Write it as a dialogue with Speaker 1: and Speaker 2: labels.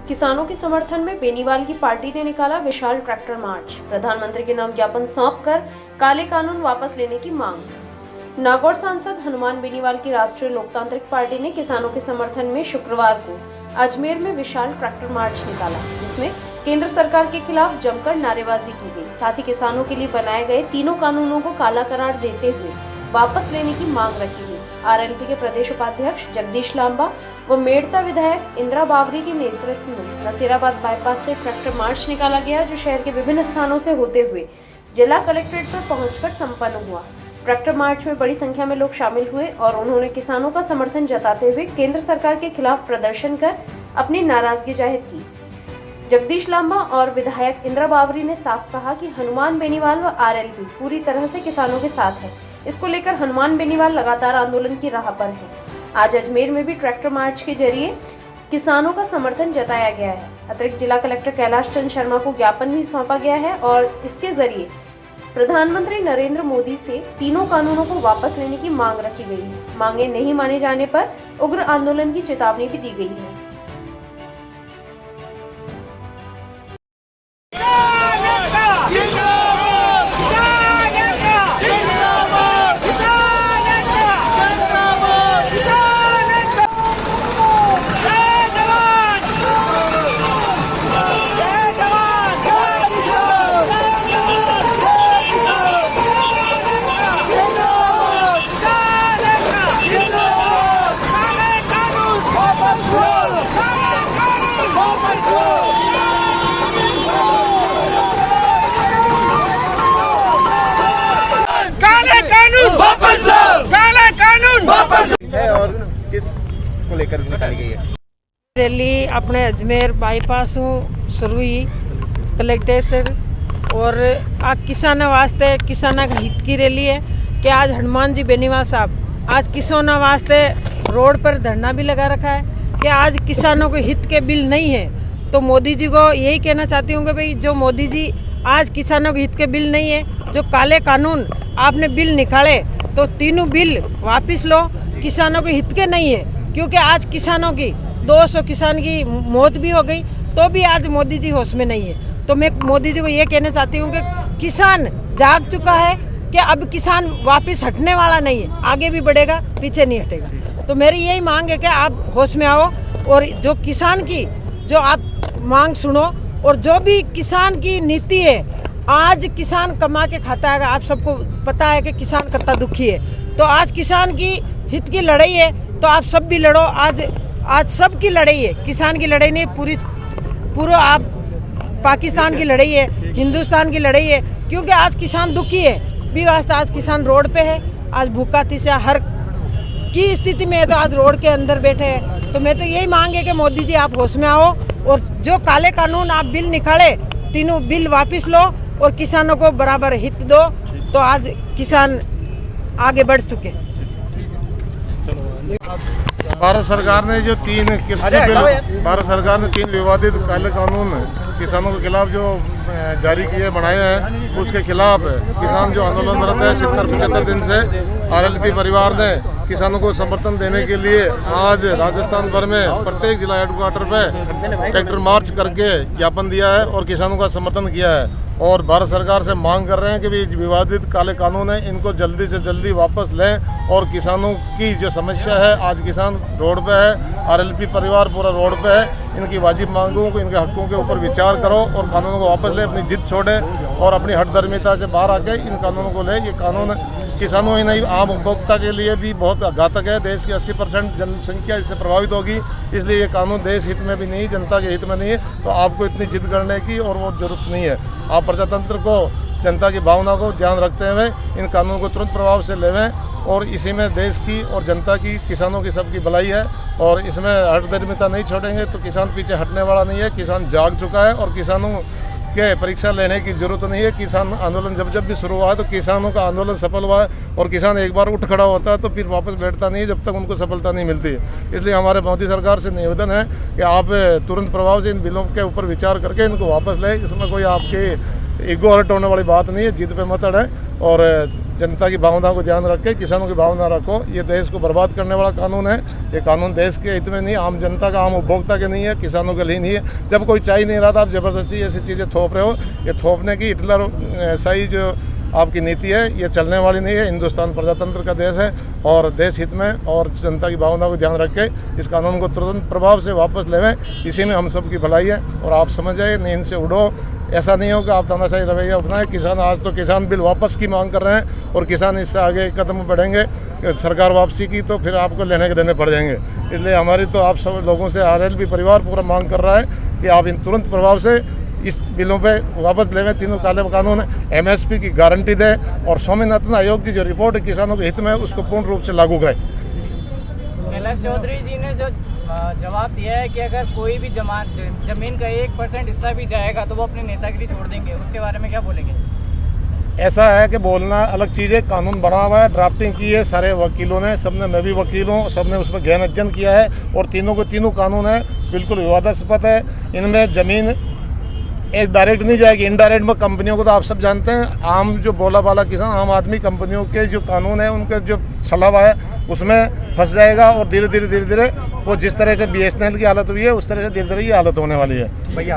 Speaker 1: किसानों के समर्थन में बेनीवाल की पार्टी ने निकाला विशाल ट्रैक्टर मार्च। प्रधानमंत्री के नाम ज्ञापन सौंपकर काले कानून वापस लेने की मांग। नागौर सांसद हनुमान बेनीवाल की राष्ट्रीय लोकतांत्रिक पार्टी ने किसानों के समर्थन में शुक्रवार को अजमेर में विशाल ट्रैक्टर मार्च निकाला, जिसमें केंद्र सरकार के खिलाफ जमकर नारेबाजी की गई। साथ ही किसानों के लिए बनाए गए तीनों कानूनों को काला करार देते हुए वापस लेने की मांग रखी गई। आरएलपी के प्रदेश उपाध्यक्ष जगदीश लांबा व मेड़ता विधायक इंदिरा बावरी के नेतृत्व में नसीराबाद बाईपास से ट्रैक्टर मार्च निकाला गया, जो शहर के विभिन्न स्थानों से होते हुए जिला कलेक्ट्रेट पर पहुंचकर संपन्न हुआ। ट्रैक्टर मार्च में बड़ी संख्या में लोग शामिल हुए और उन्होंने किसानों का समर्थन जताते हुए केंद्र सरकार के खिलाफ प्रदर्शन कर अपनी नाराजगी जाहिर की। जगदीश लांबा और विधायक इंदिरा बावरी ने साफ कहा कि हनुमान बेनीवाल व आरएलपी पूरी तरह से किसानों के साथ है। इसको लेकर हनुमान बेनीवाल लगातार आंदोलन की राह पर है। आज अजमेर में भी ट्रैक्टर मार्च के जरिए किसानों का समर्थन जताया गया है। अतिरिक्त जिला कलेक्टर कैलाश चंद शर्मा को ज्ञापन भी सौंपा गया है और इसके जरिए प्रधानमंत्री नरेंद्र मोदी से तीनों कानूनों को वापस लेने की मांग रखी गई है। मांगे नहीं माने जाने पर उग्र आंदोलन की चेतावनी भी दी गई है।
Speaker 2: है और किस को लेकर निकाली गई है
Speaker 3: रैली? अपने अजमेर बाईपास शुरू हुई कलेक्ट्रेट से और आज किसानों वास्ते किसानों का हित की रैली है कि आज हनुमान जी बेनीवाल साहब आज किसानों वास्ते रोड पर धरना भी लगा रखा है कि आज किसानों के हित के बिल नहीं है। तो मोदी जी को यही कहना चाहती हूँ कि भाई जो मोदी जी आज किसानों के हित के बिल नहीं है, जो काले कानून आपने बिल निकाले तो तीनों बिल वापस लो। किसानों के हित के नहीं है, क्योंकि आज किसानों की 200 किसान की मौत भी हो गई तो भी आज मोदी जी होश में नहीं है। तो मैं मोदी जी को ये कहना चाहती हूँ कि किसान जाग चुका है कि अब किसान वापस हटने वाला नहीं है, आगे भी बढ़ेगा, पीछे नहीं हटेगा। तो मेरी यही मांग है कि आप होश में आओ और जो किसान की जो आप मांग सुनो और जो भी किसान की नीति है। आज किसान कमा के खाता है, आप सबको पता है कि किसान कितना दुखी है। तो आज किसान की हित की लड़ाई है, तो आप सब भी लड़ो। आज सब की लड़ाई है, किसान की लड़ाई नहीं, पूरा आप पाकिस्तान की लड़ाई है, हिंदुस्तान की लड़ाई है। क्योंकि आज किसान दुखी है भी वास्ते आज किसान रोड पे है, आज भूखा तिस्या हर की स्थिति में है, तो आज रोड के अंदर बैठे हैं। तो मैं तो यही मांग है कि मोदी जी आप होश में आओ और जो काले कानून आप बिल निकाले तीनों बिल वापस लो और किसानों को बराबर हित दो। तो आज किसान आगे बढ़ चुके।
Speaker 4: भारत सरकार ने जो तीन कृषि बिल, भारत सरकार ने 3 विवादित काले कानून किसानों के खिलाफ जो जारी किए बनाए हैं, उसके खिलाफ किसान जो आंदोलनरत है 70-75 दिन से, आरएलपी परिवार ने किसानों को समर्थन देने के लिए आज राजस्थान भर में प्रत्येक जिला हेडक्वार्टर पे ट्रैक्टर मार्च करके ज्ञापन दिया है और किसानों का समर्थन किया है। और भारत सरकार से मांग कर रहे हैं कि भी विवादित काले कानून है, इनको जल्दी से जल्दी वापस लें और किसानों की जो समस्या है, आज किसान रोड पे है, आरएलपी परिवार पूरा रोड पे है, इनकी वाजिब मांगों को, इनके हकों के ऊपर विचार करो और कानूनों को वापस ले, अपनी जिद छोड़े और अपनी हठधर्मिता से बाहर आके इन कानूनों को ले। ये कानून किसानों ही नहीं, आम उपभोक्ता के लिए भी बहुत घातक है। देश की 80% जनसंख्या इससे प्रभावित होगी, इसलिए ये कानून देश हित में भी नहीं, जनता के हित में नहीं है। तो आपको इतनी जिद करने की और वो जरूरत नहीं है। आप प्रजातंत्र को, जनता की भावना को ध्यान रखते हुए इन कानूनों को तुरंत प्रभाव से लेवें और इसी में देश की और जनता की, किसानों की सबकी भलाई है और इसमें हठधर्मिता नहीं छोड़ेंगे तो किसान पीछे हटने वाला नहीं है। किसान जाग चुका है और किसानों के परीक्षा लेने की जरूरत नहीं है। किसान आंदोलन जब भी शुरू हुआ है तो किसानों का आंदोलन सफल हुआ है और किसान एक बार उठ खड़ा होता है तो फिर वापस बैठता नहीं है जब तक उनको सफलता नहीं मिलती है। इसलिए हमारे मोदी सरकार से निवेदन है कि आप तुरंत प्रभाव से इन बिलों के ऊपर विचार करके इनको वापस लें। इसमें कोई आपके ईगो हर्ट होने वाली बात नहीं है, जिद पे मत अड़े और जनता की भावना को ध्यान रख के किसानों की भावना रखो। ये देश को बर्बाद करने वाला कानून है। ये कानून देश के हित में नहीं, आम जनता का, आम उपभोक्ता के नहीं है, किसानों के लिए नहीं है। जब कोई चाह नहीं रहा था, आप ज़बरदस्ती ऐसी चीज़ें थोप रहे हो। ये थोपने की हिटलर सही जो आपकी नीति है, ये चलने वाली नहीं है। हिंदुस्तान प्रजातंत्र का देश है और देश हित में और जनता की भावना को ध्यान रख के इस कानून को तुरंत प्रभाव से वापस लेवें। इसी में हम सब की भलाई है। और आप समझ जाए, नींद से उठो। ऐसा नहीं हो कि आप तानाशाही रवैया अपनाएं। किसान आज तो किसान बिल वापस की मांग कर रहे हैं और किसान इससे आगे कदम बढ़ेंगे कि सरकार वापसी की, तो फिर आपको लेने के देने पड़ जाएंगे। इसलिए हमारी तो आप सब लोगों से RLP परिवार पूरा मांग कर रहा है कि आप इन तुरंत प्रभाव से इस बिलों पे वापस लेवें। तीनों काले कानून MSP की गारंटी दें और स्वामीनाथन आयोग की जो रिपोर्ट है किसानों के हित में, उसको पूर्ण रूप से लागू करें।
Speaker 5: कैलाश चौधरी जी ने जो जवाब दिया है कि अगर कोई भी जमीन का 1% हिस्सा भी जाएगा तो वो अपनी नेतागिरी छोड़ देंगे, उसके बारे में क्या बोलेंगे?
Speaker 4: ऐसा है कि बोलना अलग चीज़ है। कानून बना हुआ है, ड्राफ्टिंग की है सारे वकीलों ने, सबने, मैं भी वकील हूँ, सबने उसमें गहन अध्ययन किया है और तीनों कानून है बिल्कुल विवादास्पद है। इनमें ज़मीन एक डायरेक्ट नहीं जाएगी, इनडायरेक्ट में कंपनियों को तो आप सब जानते हैं। आम जो बोला बाला किसान, आम आदमी, कंपनियों के जो कानून है, उनके जो सलावा है, उसमें फंस जाएगा और धीरे धीरे वो जिस तरह से BSNL की हालत हुई है, उस तरह से धीरे धीरे ये हालत होने वाली है।
Speaker 2: भैया